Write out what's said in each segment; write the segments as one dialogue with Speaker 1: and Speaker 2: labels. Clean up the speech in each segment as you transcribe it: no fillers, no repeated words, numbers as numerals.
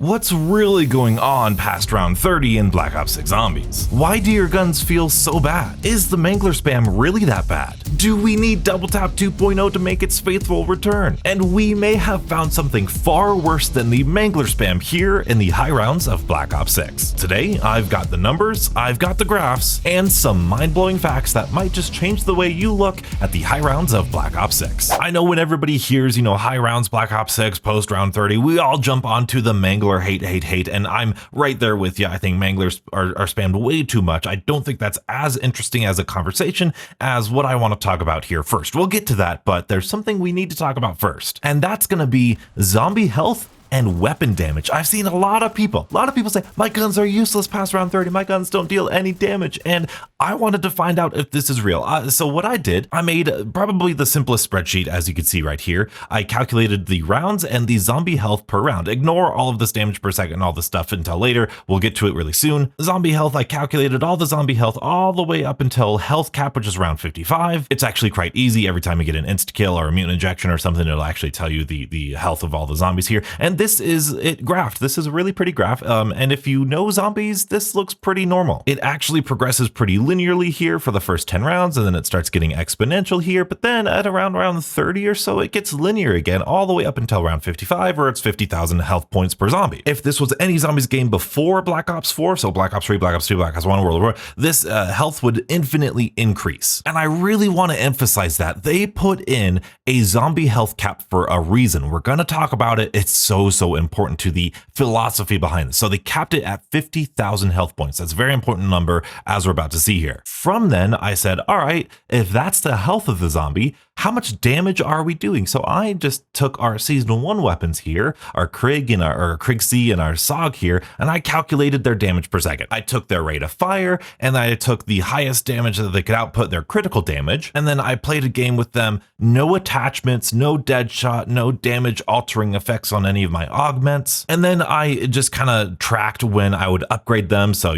Speaker 1: What's really going on past round 30 in Black Ops 6 Zombies? Why do your guns feel so bad? Is the Mangler spam really that bad? Do we need Double Tap 2.0 to make its faithful return? And we may have found something far worse than the Mangler spam here in the high rounds of Black Ops 6. Today, I've got the numbers, I've got the graphs, and some mind-blowing facts that might just change the way you look at the high rounds of Black Ops 6. I know when everybody hears, high rounds Black Ops 6 post round 30, we all jump onto the Mangler hate, and I'm right there with you. I think Manglers are spammed way too much. I don't think that's as interesting as a conversation as what I want to talk about here first. We'll get to that, but there's something we need to talk about first, and that's going to be zombie health and weapon damage. I've seen a lot of people say, my guns are useless past round 30, my guns don't deal any damage, and I wanted to find out if this is real. So what I did, I made probably the simplest spreadsheet, as you can see right here. I calculated the rounds and the zombie health per round. Ignore all of this damage per second and all this stuff until later. We'll get to it really soon. Zombie health, I calculated all the zombie health all the way up until health cap, which is round 55. It's actually quite easy. Every time you get an insta-kill or a mutant injection or something, it'll actually tell you the health of all the zombies here. And this is it graphed. This is a really pretty graph. And if you know zombies, this looks pretty normal. It actually progresses pretty linearly here for the first 10 rounds, and then it starts getting exponential here. But then at around round 30 or so, it gets linear again, all the way up until round 55, where it's 50,000 health points per zombie. If this was any zombies game before Black Ops 4, so Black Ops 3, Black Ops 2, Black Ops 1, World War, this health would infinitely increase. And I really want to emphasize that they put in a zombie health cap for a reason. We're going to talk about it. It's so important to the philosophy behind this. So they capped it at 50,000 health points. That's a very important number, as we're about to see here. From then, I said, all right, if that's the health of the zombie, how much damage are we doing? So I just took our season 1 weapons here, our Krig and our Krig C and our SOG here, and I calculated their damage per second. I took their rate of fire, and I took the highest damage that they could output, their critical damage, and then I played a game with them, no attachments, no dead shot, no damage altering effects on any of my augments. And then I just kind of tracked when I would upgrade them. So,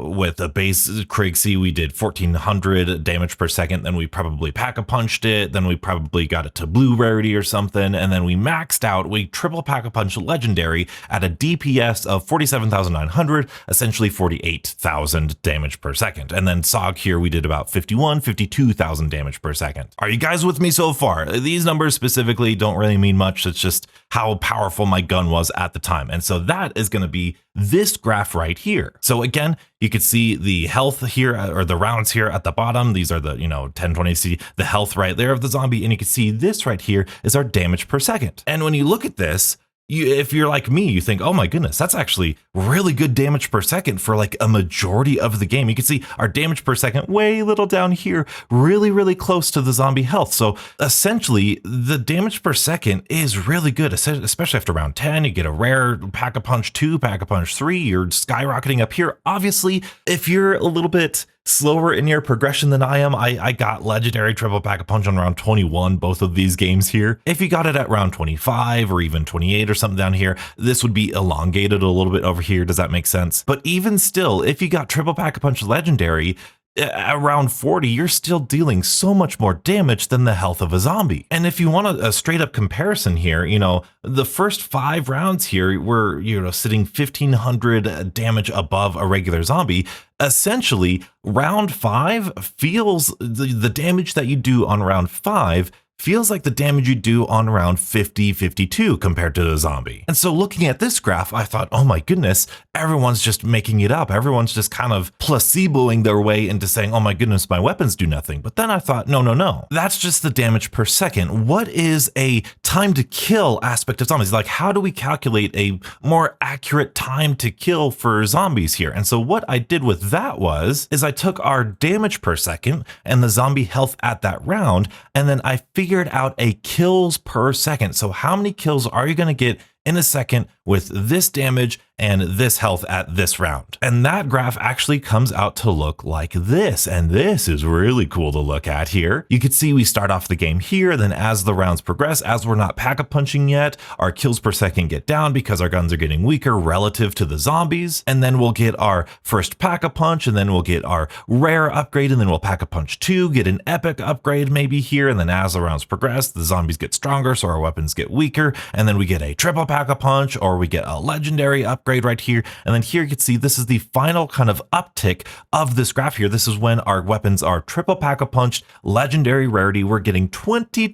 Speaker 1: with the base Krig C, we did 1400 damage per second. Then we probably pack-a-punched it. Then we probably got it to blue rarity or something. And then we maxed out, we triple pack-a-punch legendary at a DPS of 47,900, essentially 48,000 damage per second. And then SOG here, we did about 52,000 damage per second. Are you guys with me so far? These numbers specifically don't really mean much. It's just how powerful my gun was at the time. And so that is going to be this graph right here. So again, you can see the health here, or the rounds here at the bottom. These are the 1020C, the health right there of the zombie. And you can see this right here is our damage per second. And when you look at this, if you're like me, you think, oh my goodness, that's actually really good damage per second for like a majority of the game. You can see our damage per second way little down here, really close to the zombie health. So essentially the damage per second is really good, especially after round 10. You get a rare Pack-a-Punch 2, Pack-a-Punch 3, you're skyrocketing up here. Obviously, if you're a little bit slower in your progression than I am, I got legendary triple pack-a-punch on round 21, both of these games here. If you got it at round 25 or even 28 or something down here, this would be elongated a little bit over here. Does that make sense? But even still, if you got triple pack-a-punch legendary, around 40, you're still dealing so much more damage than the health of a zombie. And if you want a straight up comparison here, the first 5 rounds here were, sitting 1,500 damage above a regular zombie. Essentially, round 5 feels the damage that you do on round 5 feels like the damage you do on round 50, 52 compared to the zombie. And so looking at this graph, I thought, oh my goodness, everyone's just making it up. Everyone's just kind of placeboing their way into saying, oh my goodness, my weapons do nothing. But then I thought, no, that's just the damage per second. What is a time to kill aspect of zombies? Like, how do we calculate a more accurate time to kill for zombies here? And so what I did with that is I took our damage per second and the zombie health at that round, and then I figured out a kills per second. So how many kills are you going to get in a second with this damage and this health at this round. And that graph actually comes out to look like this. And this is really cool to look at here. You can see we start off the game here, then as the rounds progress, as we're not pack-a-punching yet, our kills per second get down because our guns are getting weaker relative to the zombies. And then we'll get our first pack-a-punch, and then we'll get our rare upgrade, and then we'll pack-a-punch 2, get an epic upgrade maybe here. And then as the rounds progress, the zombies get stronger, so our weapons get weaker. And then we get a triple pack-a-punch, or we get a legendary upgrade right here. And then here you can see this is the final kind of uptick of this graph here. This is when our weapons are triple pack-a-punched, legendary rarity. We're getting 20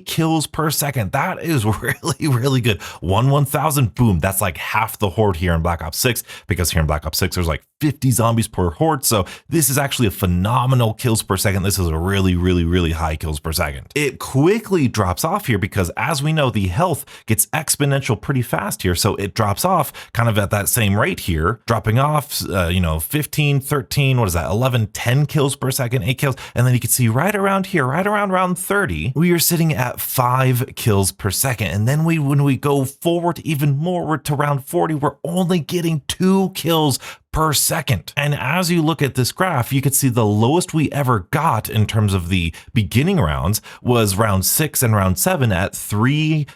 Speaker 1: kills per second. That is really, really good. 1,000, boom. That's like half the horde here in Black Ops 6, because here in Black Ops 6, there's like 50 zombies per horde. So this is actually a phenomenal kills per second. This is a really, really, really high kills per second. It quickly drops off here because, as we know, the health gets exponential pretty fast here. So it drops off kind of at that same rate here, dropping off, 15, 13, what is that? 11, 10 kills per second, 8 kills. And then you can see right around here, right around round 30, we are sitting at 5 kills per second. And then when we go forward even more to round 40, we're only getting 2 kills per second. And as you look at this graph, you can see the lowest we ever got in terms of the beginning rounds was round 6 and round 7 at 3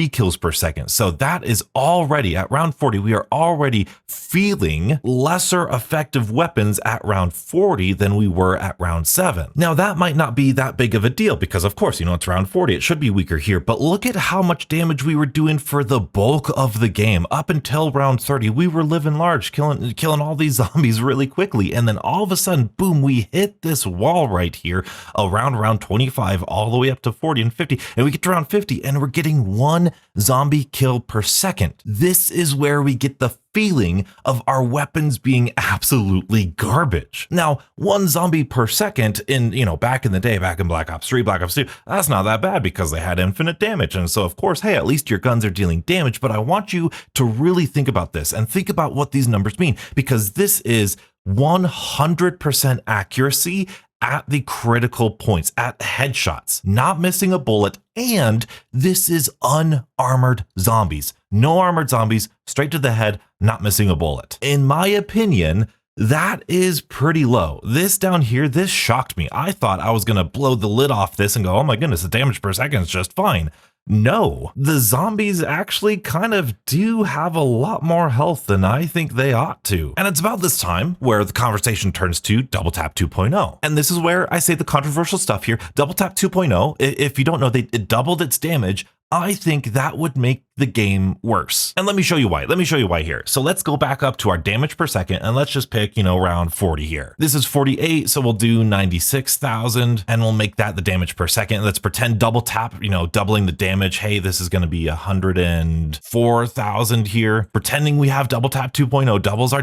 Speaker 1: kills per second. So that is already at round 40. We are already feeling lesser effective weapons at round 40 than we were at round 7. Now that might not be that big of a deal because, of course, it's round 40. It should be weaker here, but look at how much damage we were doing for the bulk of the game. Up until round 30, we were living large, killing all these zombies really quickly. And then all of a sudden, boom, we hit this wall right here around round 25 all the way up to 40 and 50. And we get to round 50 and we're getting 1 zombie kill per second. This is where we get the feeling of our weapons being absolutely garbage. Now, 1 zombie per second in, back in the day, back in Black Ops 3, Black Ops 2, that's not that bad because they had infinite damage. And so, of course, hey, at least your guns are dealing damage. But I want you to really think about this and think about what these numbers mean, because this is 100% accuracy at the critical points, at headshots, not missing a bullet. And this is unarmored zombies. No armored zombies, straight to the head, not missing a bullet. In my opinion, that is pretty low. This down here, this shocked me. I thought I was going to blow the lid off this and go, oh my goodness, the damage per second is just fine. No, the zombies actually kind of do have a lot more health than I think they ought to. And it's about this time where the conversation turns to Double Tap 2.0. And this is where I say the controversial stuff here. Double Tap 2.0, if you don't know, it doubled its damage. I think that would make the game worse. And let me show you why. Let me show you why here. So let's go back up to our damage per second and let's just pick, around 40 here. This is 48, so we'll do 96,000 and we'll make that the damage per second. Let's pretend double tap, doubling the damage. Hey, this is going to be 104,000 here. Pretending we have double tap 2.0 doubles our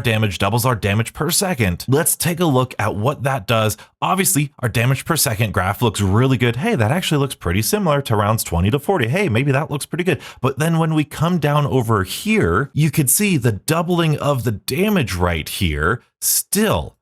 Speaker 1: damage per second. Let's take a look at what that does. Obviously, our damage per second graph looks really good. Hey, that actually looks pretty similar to rounds 20 to 40. Hey, maybe that looks pretty good. But then when we come down over here, you could see the doubling of the damage right here still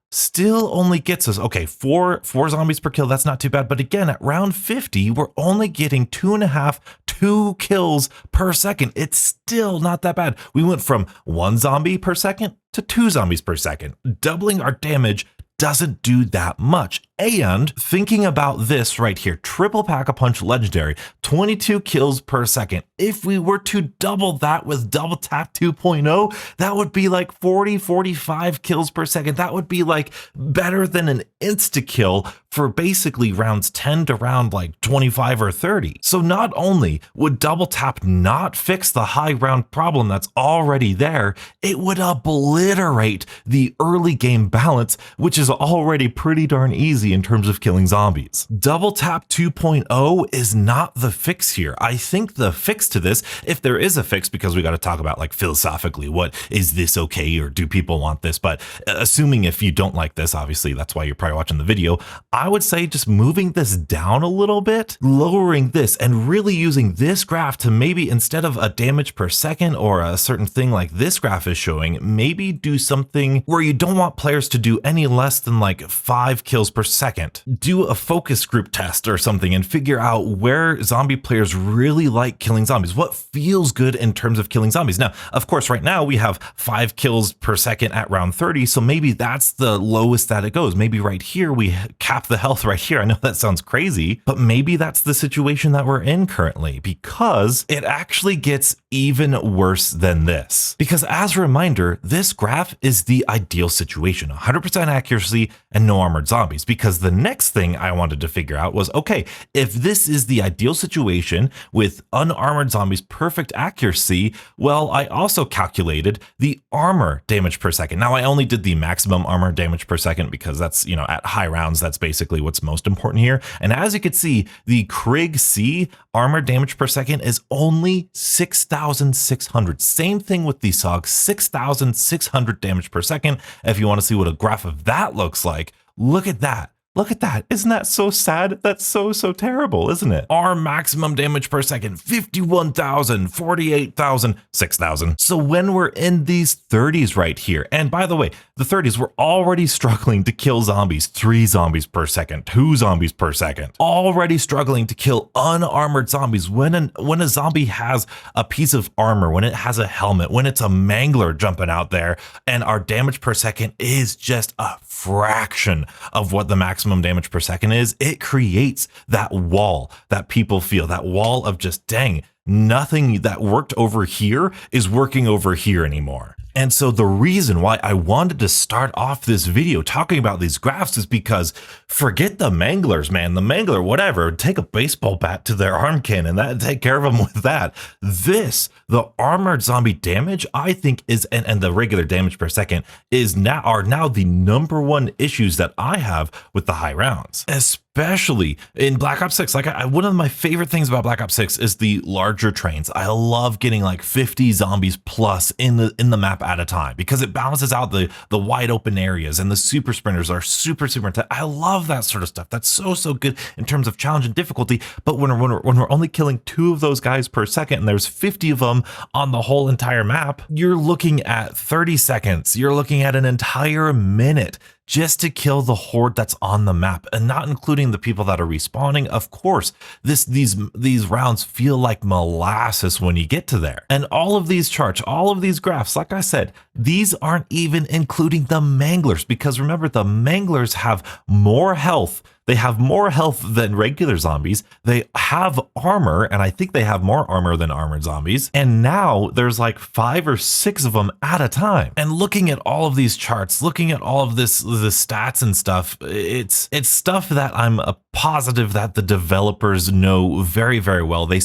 Speaker 1: only gets us, okay, four zombies per kill. That's not too bad. But again, at round 50, we're only getting 2 kills per second. It's still not that bad. We went from 1 zombie per second to 2 zombies per second. Doubling our damage doesn't do that much. And thinking about this right here, triple pack-a-punch legendary, 22 kills per second. If we were to double that with double tap 2.0, that would be like 40, 45 kills per second. That would be like better than an insta-kill for basically rounds 10 to round like 25 or 30. So not only would double tap not fix the high round problem that's already there, it would obliterate the early game balance, which is already pretty darn easy in terms of killing zombies. Double tap 2.0 is not the fix here. I think the fix to this, if there is a fix, because we got to talk about like philosophically, what is this okay, or do people want this? But assuming if you don't like this, obviously that's why you're probably watching the video. I I would say just moving this down a little bit, lowering this, and really using this graph to maybe, instead of a damage per second or a certain thing like this graph is showing, maybe do something where you don't want players to do any less than like 5 kills per second. Do a focus group test or something and figure out where zombie players really like killing zombies. What feels good in terms of killing zombies? Now, of course, right now we have 5 kills per second at round 30, so maybe that's the lowest that it goes. Maybe right here we cap the health right here. I know that sounds crazy, but maybe that's the situation that we're in currently, because it actually gets even worse than this. Because as a reminder, this graph is the ideal situation, 100% accuracy and no armored zombies. Because the next thing I wanted to figure out was, okay, if this is the ideal situation with unarmored zombies, perfect accuracy, well, I also calculated the armor damage per second. Now I only did the maximum armor damage per second because that's, at high rounds, that's basically what's most important here. And as you can see, the Krig C armor damage per second is only 6,600. Same thing with the SOG, 6,600 damage per second. If you want to see what a graph of that looks like, look at that. Look at that. Isn't that so sad? That's so terrible, isn't it? Our maximum damage per second, 51,000, 48,000, 6,000. So when we're in these 30s right here, and by the way, the 30s, we're already struggling to kill zombies, 3 zombies per second, 2 zombies per second. Already struggling to kill unarmored zombies. When a zombie has a piece of armor, when it has a helmet, when it's a mangler jumping out there, and our damage per second is just a fraction of what the maximum damage per second is, it creates that wall that people feel, that wall of just, dang, nothing that worked over here is working over here anymore. And so the reason why I wanted to start off this video talking about these graphs is because forget the manglers, man. The mangler, whatever, take a baseball bat to their arm cannon and take care of them with that. The armored zombie damage, I think is, and the regular damage per second are now the #1 issues that I have with the high rounds, especially in Black Ops 6. Like one of my favorite things about Black Ops 6 is the larger trains. I love getting like 50 zombies plus in the map at a time, because it balances out the wide open areas, and the super sprinters are super intense. I love that sort of stuff. That's so good in terms of challenge and difficulty. But when we're only killing 2 of those guys per second, and there's 50 of them on the whole entire map, you're looking at 30 seconds. You're looking at an entire minute just to kill the horde that's on the map, and not including the people that are respawning. Of course, these rounds feel like molasses when you get to there. And all of these charts, all of these graphs, like I said, these aren't even including the manglers, because remember, the manglers have more health. They have more health than regular zombies. They have armor, and I think they have more armor than armored zombies. And now there's like 5 or 6 of them at a time. And looking at all of these charts, looking at all of the stats and stuff, it's stuff that I'm positive that the developers know very well. They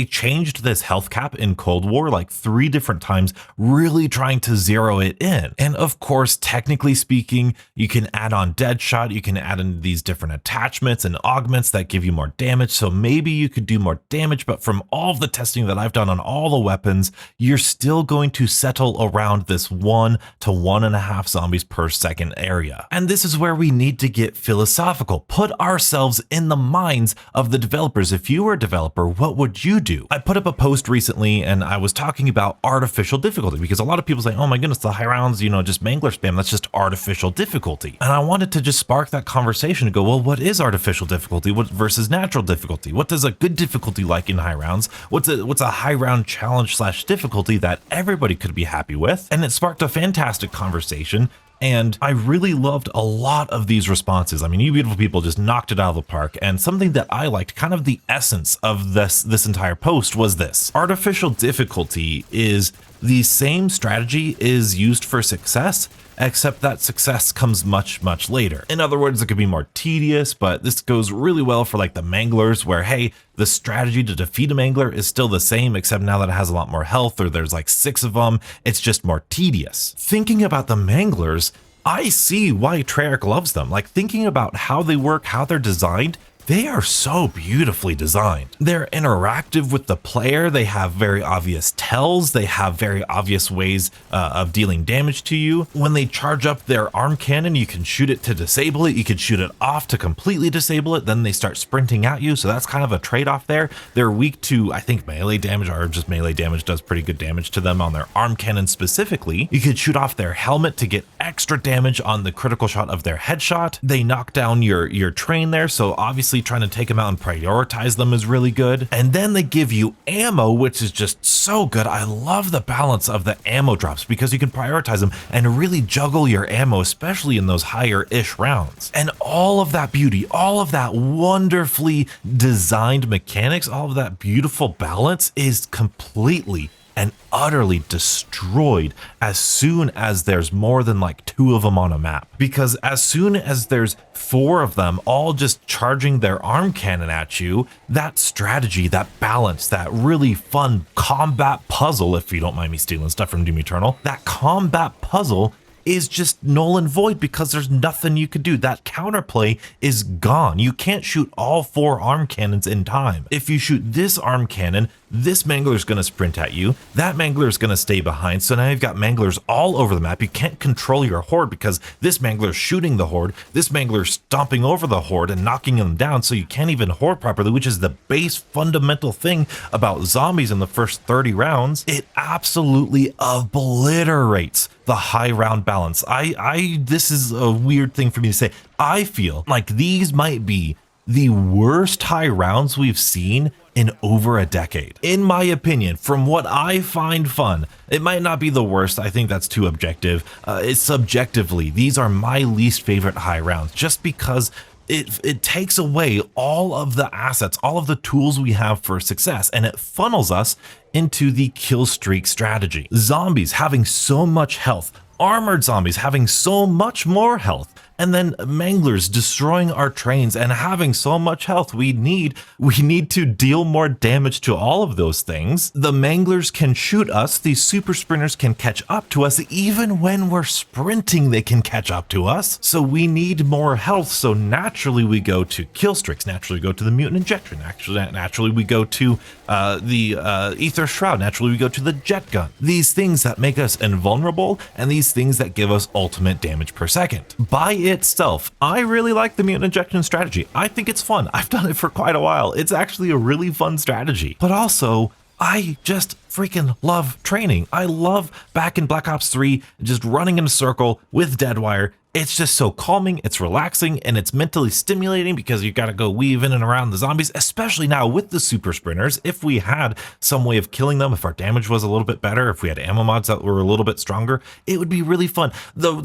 Speaker 1: changed this health cap in Cold War like 3 different times, really trying to zero it in. And of course, technically speaking, you can add on Deadshot, you can add in these different attachments and augments that give you more damage, so maybe you could do more damage. But from all of the testing that I've done on all the weapons, you're still going to settle around this 1 to 1.5 zombies per second area. And this is where we need to get philosophical, put ourselves in the minds of the developers. If you were a developer, what would you do? I put up a post recently and I was talking about artificial difficulty, because a lot of people say, oh my goodness, the high rounds, just mangler spam, that's just artificial difficulty. And I wanted to just spark that conversation to go, well, what is artificial difficulty versus natural difficulty? What does a good difficulty like in high rounds? What's a high round challenge / difficulty that everybody could be happy with? And it sparked a fantastic conversation. And I really loved a lot of these responses. I mean, you beautiful people just knocked it out of the park. And something that I liked, kind of the essence of this entire post, was this. Artificial difficulty is the same strategy is used for success, except that success comes much later. In other words, it could be more tedious, but this goes really well for like the manglers, where, hey, the strategy to defeat a mangler is still the same, except now that it has a lot more health, or there's like 6 of them, it's just more tedious. Thinking about the manglers, I see why Treyarch loves them. Like, thinking about how they work, how they're designed, they are so beautifully designed. They're interactive with the player. They have very obvious tells. They have very obvious ways of dealing damage to you. When they charge up their arm cannon, you can shoot it to disable it. You can shoot it off to completely disable it. Then they start sprinting at you. So that's kind of a trade-off there. They're weak to, I think, melee damage, or just melee damage does pretty good damage to them on their arm cannon specifically. You could shoot off their helmet to get extra damage on the critical shot of their headshot. They knock down your train there. So obviously trying to take them out and prioritize them is really good. And then they give you ammo, which is just so good. I love the balance of the ammo drops because you can prioritize them and really juggle your ammo, especially in those higher-ish rounds. And all of that beauty, all of that wonderfully designed mechanics, all of that beautiful balance is completely and utterly destroyed as soon as there's more than like 2 of them on a map. Because as soon as there's 4 of them all just charging their arm cannon at you, that strategy, that balance, that really fun combat puzzle, if you don't mind me stealing stuff from Doom Eternal, that combat puzzle is just null and void because there's nothing you could do. That counterplay is gone. You can't shoot all 4 arm cannons in time. If you shoot this arm cannon, this Mangler is going to sprint at you. That Mangler is going to stay behind. So now you've got Manglers all over the map. You can't control your horde because this Mangler is shooting the horde. This Mangler is stomping over the horde and knocking them down. So you can't even horde properly, which is the base fundamental thing about zombies in the first 30 rounds. It absolutely obliterates the high round balance. This is a weird thing for me to say. I feel like these might be the worst high rounds we've seen in over a decade. In my opinion, from what I find fun, it might not be the worst. I think that's too objective. It's subjectively, these are my least favorite high rounds just because it takes away all of the assets, all of the tools we have for success, and it funnels us into the kill streak strategy. Zombies having so much health, armored zombies having so much more health, and then Manglers destroying our trains and having so much health. We need to deal more damage to all of those things. The Manglers can shoot us. These super sprinters can catch up to us. Even when we're sprinting, they can catch up to us. So we need more health. So naturally we go to kill streaks. Naturally we go to the mutant injection. Naturally we go to the ether shroud. Naturally we go to the jet gun. These things that make us invulnerable and these things that give us ultimate damage per second. By itself, I really like the mutant injection strategy. I think it's fun. I've done it for quite a while. It's actually a really fun strategy. But also, I just freaking love training. I love back in Black Ops 3, just running in a circle with Deadwire. It's just so calming, it's relaxing, and it's mentally stimulating because you gotta go weave in and around the zombies, especially now with the super sprinters. If we had some way of killing them, if our damage was a little bit better, if we had ammo mods that were a little bit stronger, it would be really fun. Though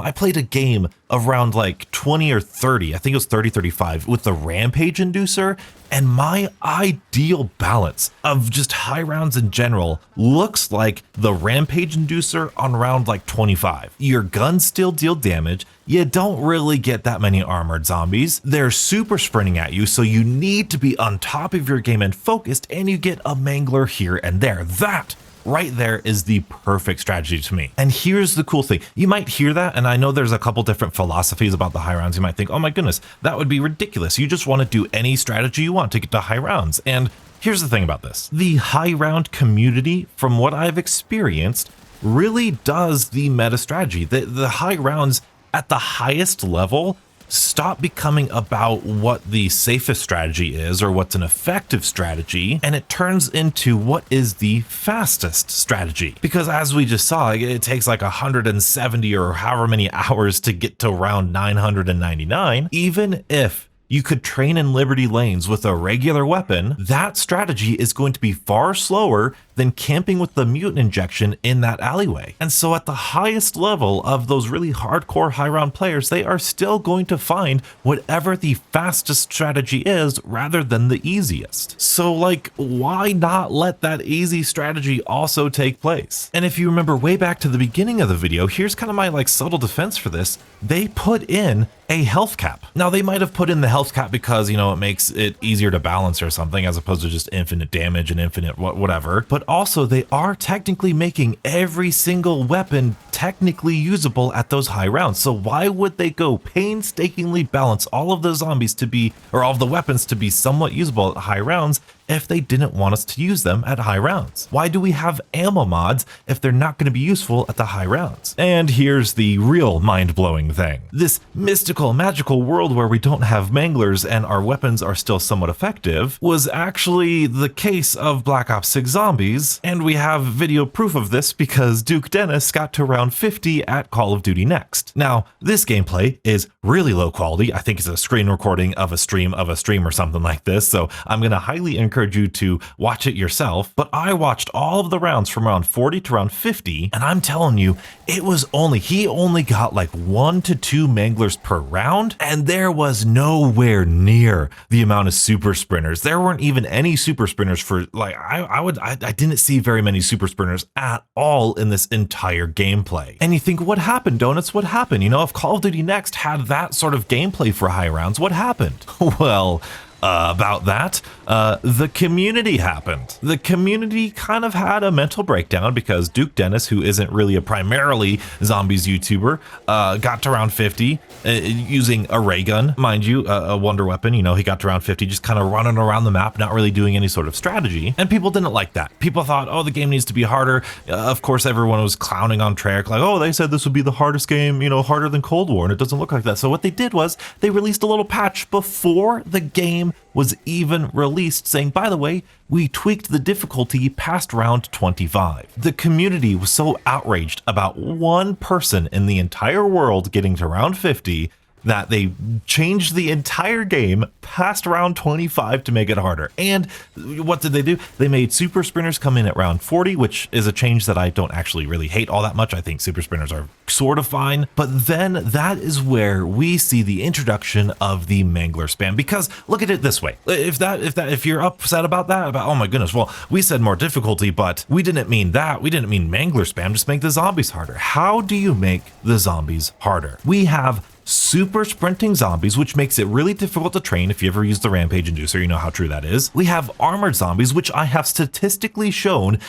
Speaker 1: I played a game around like 20 or 30, I think it was 30, 35 with the Rampage Inducer, and my ideal balance of just high rounds in general looks like the Rampage Inducer on round like 25. Your guns still deal damage. You don't really get that many armored zombies. They're super sprinting at you, so you need to be on top of your game and focused, and you get a Mangler here and there. That right there is the perfect strategy to me. And here's the cool thing. You might hear that, and I know there's a couple different philosophies about the high rounds. You might think, oh my goodness, that would be ridiculous. You just want to do any strategy you want to get to high rounds. And here's the thing about this. The high round community, from what I've experienced, really does the meta strategy. The high rounds at the highest level stop becoming about what the safest strategy is or what's an effective strategy, and it turns into what is the fastest strategy. Because as we just saw, it takes like 170 or however many hours to get to round 999. Even if you could train in Liberty lanes with a regular weapon, that strategy is going to be far slower than camping with the mutant injection in that alleyway. And so at the highest level of those really hardcore high round players, they are still going to find whatever the fastest strategy is rather than the easiest. So like, why not let that easy strategy also take place? And if you remember way back to the beginning of the video, here's kind of my like subtle defense for this. They put in a health cap. Now they might have put in the health cap because, you know, it makes it easier to balance or something as opposed to just infinite damage and infinite whatever. But also they are technically making every single weapon technically usable at those high rounds. So why would they go painstakingly balance all of the zombies to be, or all of the weapons to be somewhat usable at high rounds if they didn't want us to use them at high rounds? Why do we have ammo mods if they're not going to be useful at the high rounds? And here's the real mind-blowing thing. This mystical, magical world where we don't have manglers and our weapons are still somewhat effective was actually the case of Black Ops 6 Zombies, and we have video proof of this because Duke Dennis got to round 50 at Call of Duty Next. Now, this gameplay is really low quality. I think it's a screen recording of a stream or something like this, so I'm going to highly encourage you to watch it yourself. But I watched all of the rounds from round 40 to round 50, and I'm telling you, he only got like 1 to 2 manglers per round, and there was nowhere near the amount of super sprinters. There weren't even any super sprinters for like, I didn't see very many super sprinters at all in this entire gameplay. And you think, what happened, Donuts? What happened? You know, if Call of Duty Next had that sort of gameplay for high rounds, what happened? Well, about that, the community happened. The community kind of had a mental breakdown because Duke Dennis, who isn't really a primarily zombies YouTuber, got to round 50 using a ray gun, mind you, a wonder weapon. You know, he got to round 50 just kind of running around the map, not really doing any sort of strategy. And people didn't like that. People thought, oh, the game needs to be harder. Of course, everyone was clowning on Treyarch, like, oh, they said this would be the hardest game, you know, harder than Cold War, and it doesn't look like that. So what they did was they released a little patch before the game was even released saying, by the way, we tweaked the difficulty past round 25. The community was so outraged about one person in the entire world getting to round 50 that they changed the entire game past round 25 to make it harder. And what did they do? They made super sprinters come in at round 40, which is a change that I don't actually really hate all that much. I think super sprinters are sort of fine. But then that is where we see the introduction of the Mangler spam. Because look at it this way. If you're upset about that, oh my goodness, well, we said more difficulty, but we didn't mean that. We didn't mean Mangler spam. Just make the zombies harder. How do you make the zombies harder? We have super sprinting zombies, which makes it really difficult to train. If you ever use the Rampage Inducer, you know how true that is. We have armored zombies, which I have statistically shown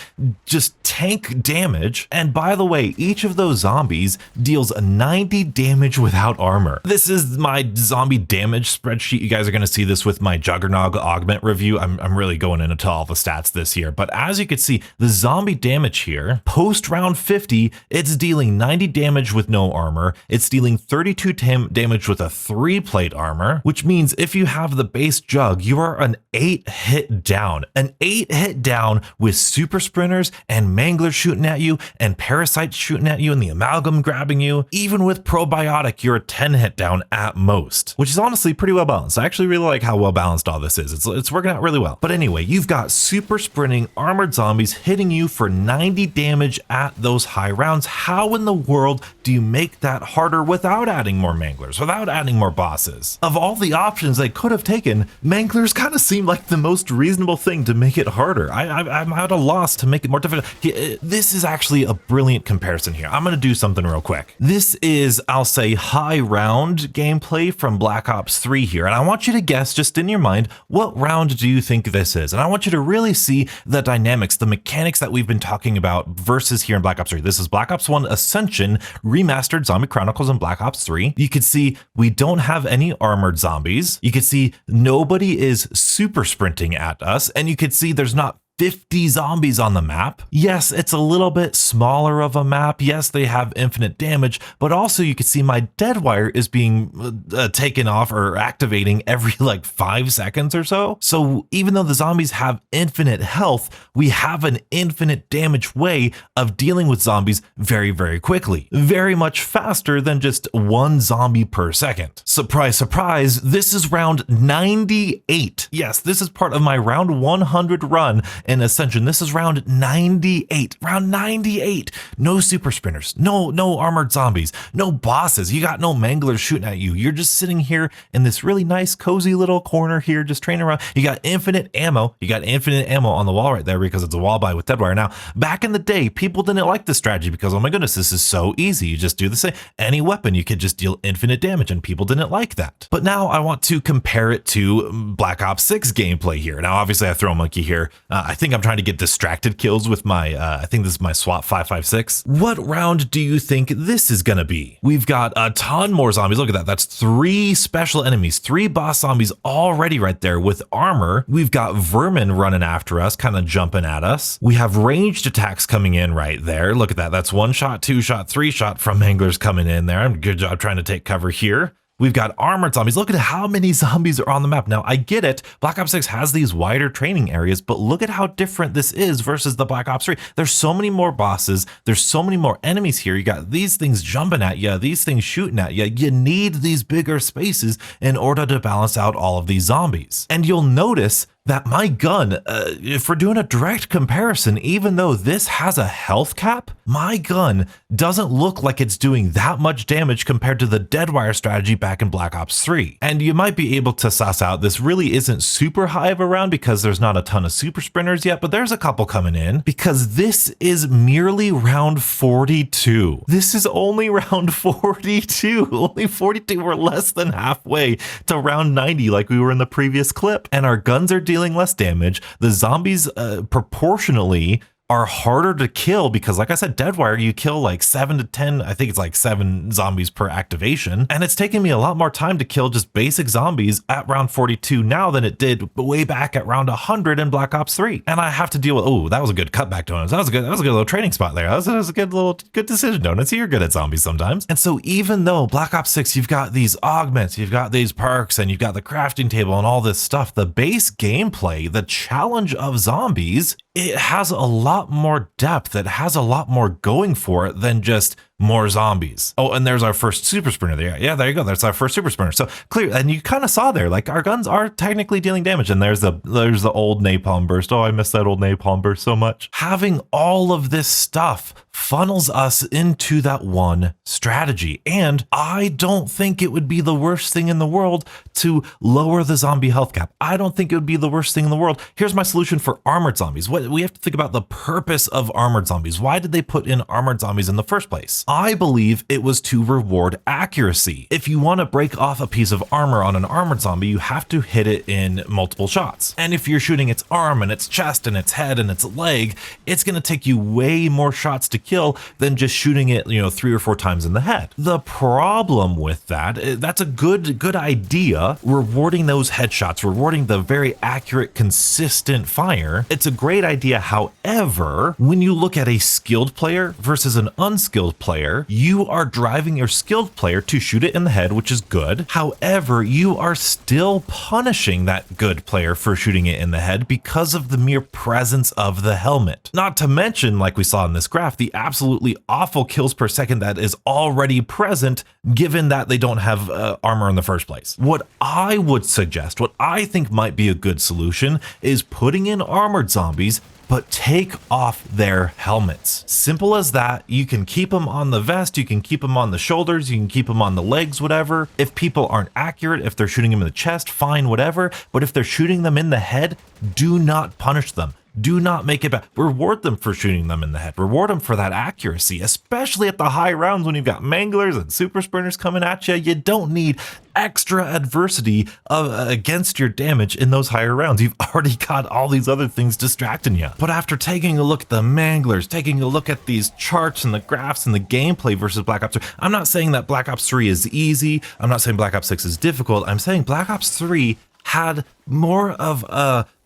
Speaker 1: just tank damage. And by the way, each of those zombies deals 90 damage without armor. This is my zombie damage spreadsheet. You guys are going to see this with my Juggernog augment review. I'm really going into all the stats this year. But as you can see, the zombie damage here, post round 50, it's dealing 90 damage with no armor. It's dealing 32 damage with a 3-plate armor, which means if you have the base Jug, you are an 8-hit down. An 8-hit down with super sprinters and manglers shooting at you and parasites shooting at you and the amalgam grabbing you. Even with probiotic, you're a 10-hit down at most, which is honestly pretty well balanced. I actually really like how well balanced all this is. It's working out really well. But anyway, you've got super sprinting armored zombies hitting you for 90 damage at those high rounds. How in the world do you make that harder without adding more manglers, without adding more bosses? Of all the options they could have taken, manglers kind of seem like the most reasonable thing to make it harder. I'm at a loss to make it more difficult. This is actually a brilliant comparison here. I'm going to do something real quick. This is, I'll say, high round gameplay from Black Ops 3 here, and I want you to guess just in your mind, what round do you think this is? And I want you to really see the dynamics, the mechanics that we've been talking about versus here in Black Ops 3. This is Black Ops 1 Ascension Remastered Zombie Chronicles in Black Ops 3. You could see we don't have any armored zombies. You could see nobody is super sprinting at us, and you could see there's not 50 zombies on the map. Yes, it's a little bit smaller of a map. Yes, they have infinite damage, but also you can see my dead wire is being taken off or activating every like 5 seconds or so. So even though the zombies have infinite health, we have an infinite damage way of dealing with zombies very, very quickly. Very much faster than just one zombie per second. Surprise, surprise, this is round 98. Yes, this is part of my round 100 run in Ascension. This is round 98. Round 98. No super sprinters. No armored zombies. No bosses. You got no manglers shooting at you. You're just sitting here in this really nice, cozy little corner here, just training around. You got infinite ammo. You got infinite ammo on the wall right there because it's a wall buy with Deadwire. Now, back in the day, people didn't like this strategy because, oh my goodness, this is so easy. You just do the same. Any weapon, you could just deal infinite damage, and people didn't like that. But now I want to compare it to Black Ops 6 gameplay here. Now, obviously, I throw a monkey here. I think I'm trying to get distracted kills with my, I think this is my SWAT 556. What round do you think this is gonna be? We've got a ton more zombies. Look at that. That's 3 special enemies, 3 boss zombies already right there with armor. We've got vermin running after us, kind of jumping at us. We have ranged attacks coming in right there. Look at that. That's 1 shot, 2 shot, 3 shot from Manglers coming in there. Good job trying to take cover here. We've got armored zombies. Look at how many zombies are on the map. Now, I get it. Black Ops 6 has these wider training areas, but look at how different this is versus the Black Ops 3. There's so many more bosses. There's so many more enemies here. You got these things jumping at you, these things shooting at you. You need these bigger spaces in order to balance out all of these zombies. And you'll notice that my gun, if we're doing a direct comparison, even though this has a health cap, my gun doesn't look like it's doing that much damage compared to the deadwire strategy back in Black Ops 3. And you might be able to suss out this really isn't super high of a round because there's not a ton of super sprinters yet, but there's a couple coming in because this is merely round 42. This is only round 42, only 42. We're less than halfway to round 90 like we were in the previous clip, and our guns are dealing less damage. The zombies proportionally are harder to kill because, like I said, deadwire, you kill like 7 to 10, I think it's like 7 zombies per activation. And it's taken me a lot more time to kill just basic zombies at round 42 now than it did way back at round 100 in Black Ops 3. And I have to deal with, oh, that was a good cutback, Donuts. That was a good little training spot there. That was a good decision, Donuts. You're good at zombies sometimes. And so even though Black Ops 6, you've got these augments, you've got these perks, and you've got the crafting table and all this stuff, the base gameplay, the challenge of zombies, it has a lot more depth. It has a lot more going for it than just more zombies. Oh, and there's our first super sprinter there. Yeah, there you go. That's our first super sprinter. So clear, and you kind of saw there, like our guns are technically dealing damage. And there's the old napalm burst. Oh, I miss that old napalm burst so much. Having all of this stuff funnels us into that one strategy. And I don't think it would be the worst thing in the world to lower the zombie health cap. I don't think it would be the worst thing in the world. Here's my solution for armored zombies. We have to think about the purpose of armored zombies. Why did they put in armored zombies in the first place? I believe it was to reward accuracy. If you want to break off a piece of armor on an armored zombie, you have to hit it in multiple shots. And if you're shooting its arm and its chest and its head and its leg, it's going to take you way more shots to kill than just shooting it, 3 or 4 times in the head. The problem with that's a good idea, rewarding those headshots, rewarding the very accurate, consistent fire. It's a great idea. However, when you look at a skilled player versus an unskilled player, you are driving your skilled player to shoot it in the head, which is good. However, you are still punishing that good player for shooting it in the head because of the mere presence of the helmet. Not to mention, like we saw in this graph, the absolutely awful kills per second that is already present given that they don't have armor in the first place. What I would suggest, what I think might be a good solution, is putting in armored zombies but take off their helmets. Simple as that. You can keep them on the vest, you can keep them on the shoulders, you can keep them on the legs, whatever. If people aren't accurate, if they're shooting them in the chest, fine, whatever. But if they're shooting them in the head, do not punish them. Do not make it bad. Reward them for shooting them in the head. Reward them for that accuracy, especially at the high rounds when you've got manglers and super sprinters coming at you. You don't need extra adversity against your damage in those higher rounds. You've already got all these other things distracting you. But after taking a look at the manglers, taking a look at these charts and the graphs and the gameplay versus Black Ops 3, I'm not saying that Black Ops 3 is easy. I'm not saying Black Ops 6 is difficult. I'm saying Black Ops 3 had more of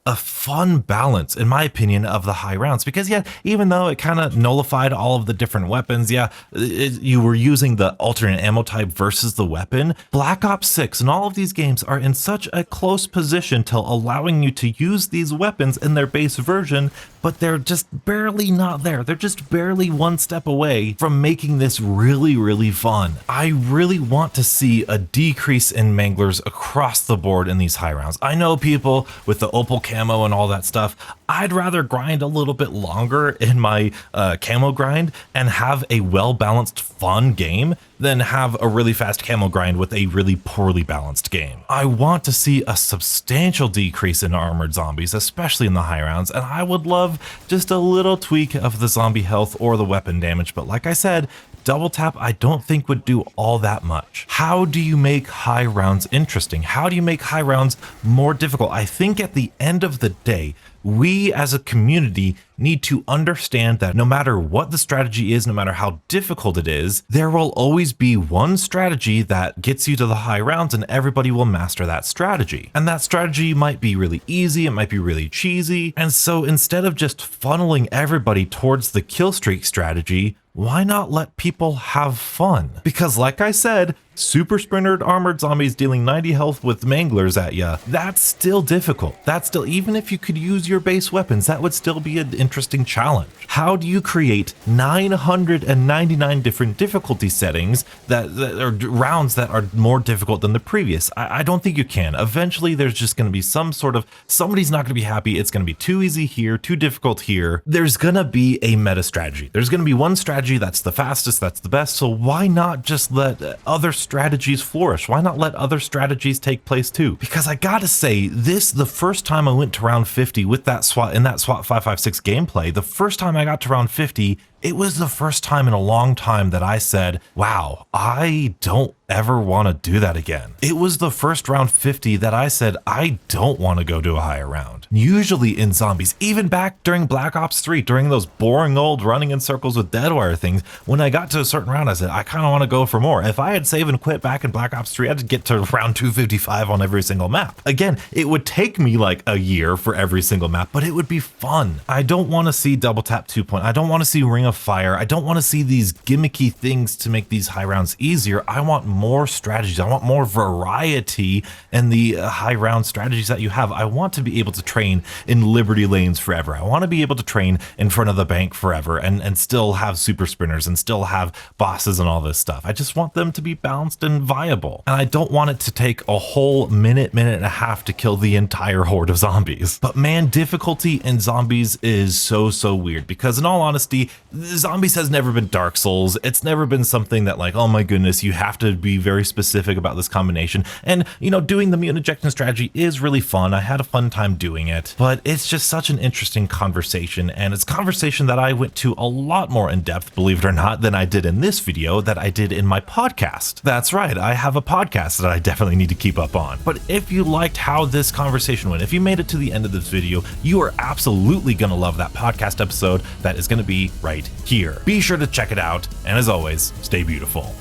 Speaker 1: a fun balance, in my opinion, of the high rounds, because even though it kind of nullified all of the different weapons, you were using the alternate ammo type versus the weapon. Black Ops 6 and all of these games are in such a close position to allowing you to use these weapons in their base version, but they're just barely not there. They're just barely one step away from making this really, really fun. I really want to see a decrease in manglers across the board in these high rounds. I know people with the opal camo and all that stuff, I'd rather grind a little bit longer in my camo grind and have a well-balanced, fun game than have a really fast camo grind with a really poorly balanced game. I want to see a substantial decrease in armored zombies, especially in the high rounds, and I would love just a little tweak of the zombie health or the weapon damage, but like I said, double tap I don't think would do all that much. How do you make high rounds interesting? How do you make high rounds more difficult? I think at the end of the day, we as a community need to understand that no matter what the strategy is, no matter how difficult it is, there will always be one strategy that gets you to the high rounds and everybody will master that strategy. And that strategy might be really easy, it might be really cheesy. And so instead of just funneling everybody towards the kill streak strategy, why not let people have fun? Because like I said, super sprintered armored zombies dealing 90 health with manglers at ya, that's still difficult. That's still, even if you could use your base weapons, that would still be an interesting challenge. How do you create 999 different difficulty settings that are rounds that are more difficult than the previous? I don't think you can. Eventually there's just going to be some sort of, somebody's not going to be happy. It's going to be too easy here, too difficult here. There's going to be a meta strategy. There's going to be one strategy that's the fastest, that's the best. So why not just let other strategies flourish? Why not let other strategies take place too? Because I gotta say, the first time I went to round 50 with that SWAT, in that SWAT 556 gameplay, the first time I got to round 50, it was the first time in a long time that I said, wow, I don't ever want to do that again. It was the first round 50 that I said, I don't want to go to a higher round. Usually in zombies, even back during Black Ops 3, during those boring old running in circles with deadwire things, when I got to a certain round, I said, I kind of want to go for more. If I had save and quit back in Black Ops 3, I'd get to round 255 on every single map. Again, it would take me like a year for every single map, but it would be fun. I don't want to see double tap 2.0. I don't want to see Ring of Fire. I don't want to see these gimmicky things to make these high rounds easier. I want more strategies. I want more variety in the high round strategies that you have. I want to be able to train in Liberty lanes forever. I want to be able to train in front of the bank forever and still have super sprinters and still have bosses and all this stuff. I just want them to be balanced and viable. And I don't want it to take a whole minute and a half to kill the entire horde of zombies. But man, difficulty in zombies is so weird, because in all honesty, zombies has never been Dark Souls. It's never been something that like, oh my goodness, you have to be very specific about this combination. And you know, doing the mutant ejection strategy is really fun. I had a fun time doing it, but it's just such an interesting conversation. And it's a conversation that I went to a lot more in depth, believe it or not, than I did in this video that I did in my podcast. That's right. I have a podcast that I definitely need to keep up on. But if you liked how this conversation went, if you made it to the end of this video, you are absolutely going to love that podcast episode that is going to be right here. Be sure to check it out. And as always, stay beautiful.